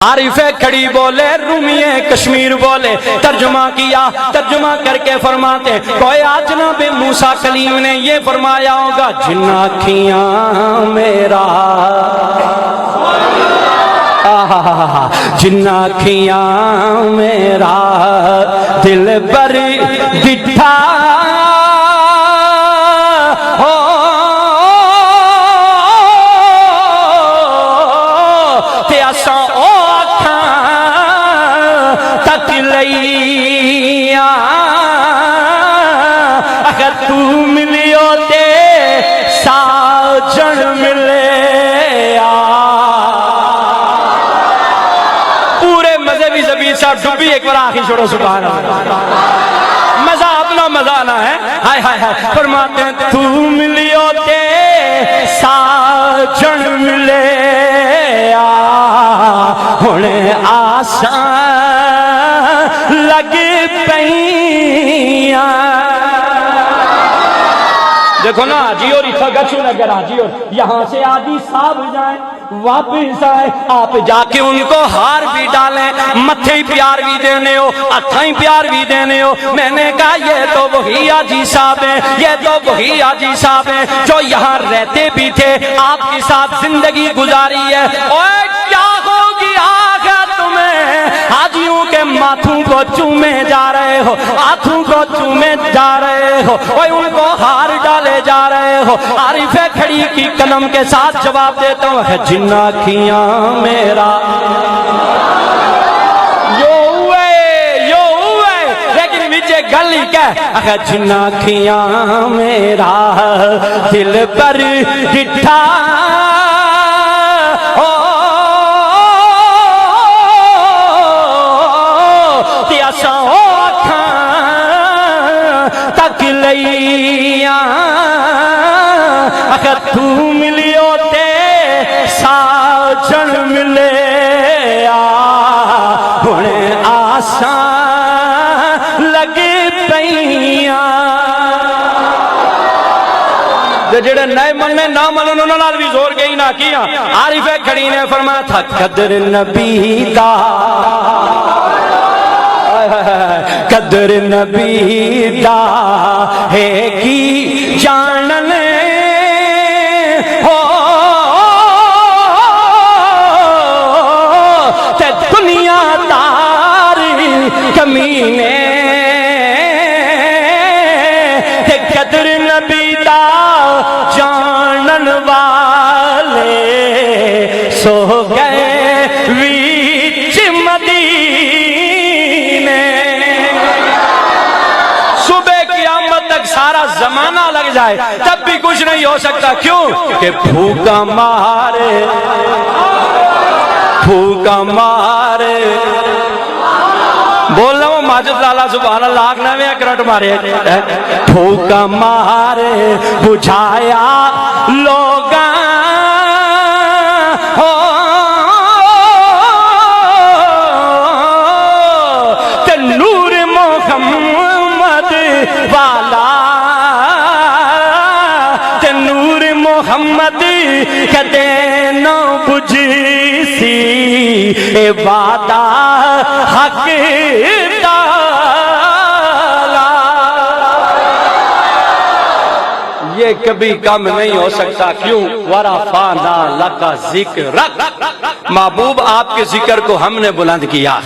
عارف کھڑی بولے رومی کشمیر بولے، ترجمہ کیا، ترجمہ کر کے فرماتے گویا جناب موسیٰ کلیم نے یہ فرمایا ہوگا جن آنکھیاں میرا جن آنکھیاں میرا دل بر ڈٹھا اگر تو ملیو تے ساجن ملے پورے مذہبی زبیر صاحب ڈبی ایک بار آخری چھوڑو سبحان اللہ مزہ اپنا مزہ نہ ہے ہائے ہائے ہائے فرماتے ہیں تو ملیو تے ساجن ملے ہونے آسان لگ پئیاں دیکھو نا حاجی اور اتھا گچھو نگر حاجی اور یہاں سے آدھی صاحب جائیں واپس آئے آپ جا کے ان کو ہار بھی ڈالیں متھے پیار بھی دینے ہو اتھائیں پیار بھی دینے ہو میں نے کہا یہ تو وہی حاجی صاحب ہیں یہ تو وہی حاجی صاحب ہیں جو یہاں رہتے بھی تھے آپ کے ساتھ زندگی گزاری ہے اوہ کیا ہوگی آگا تمہیں حاجیوں کے ماتھوں کو چومے جا رہے ہو ہاتھوں کو چومے جا رہے ہو اوہ ان کو ہار ڈالے جا رہے ہو عارف کھڑی کی قلم کے ساتھ جواب دیتا ہوں جن آنکھیاں میرا یو ہوئے لیکن مجھے گلی کہہ جن آنکھیاں میرا دل پر ڈٹھا اگر تو ملیو تے ساجن ملے ہونے آسان لگ پئیاں جڑے نئے مننے نہ منن انہاں نال بھی زور گئی نہ کیا عارف کھڑی نے فرمایا تھا قدر نبی دا قدر نبی دا ہے کی جانن ہو تے دنیا دار کمینے تے قدر نبی دا جانن والے سو گئے ویچ مدینے سارا زمانہ لگ جائے تب بھی کچھ نہیں ہو سکتا کیوں کہ بھوکا مارے بول رہا ہوں ماجد لالا سبحان اللہ آگنا میں اکرٹ مارے بھوکا مارے بجھایا لوگاں تے نور محمد والا محمد کدے نہ بجھی سی اے وعدہ حق تالا یہ کبھی کم نہیں ہو سکتا کیوں ورفعنا لک ذکرک محبوب آپ کے ذکر کو ہم نے بلند کیا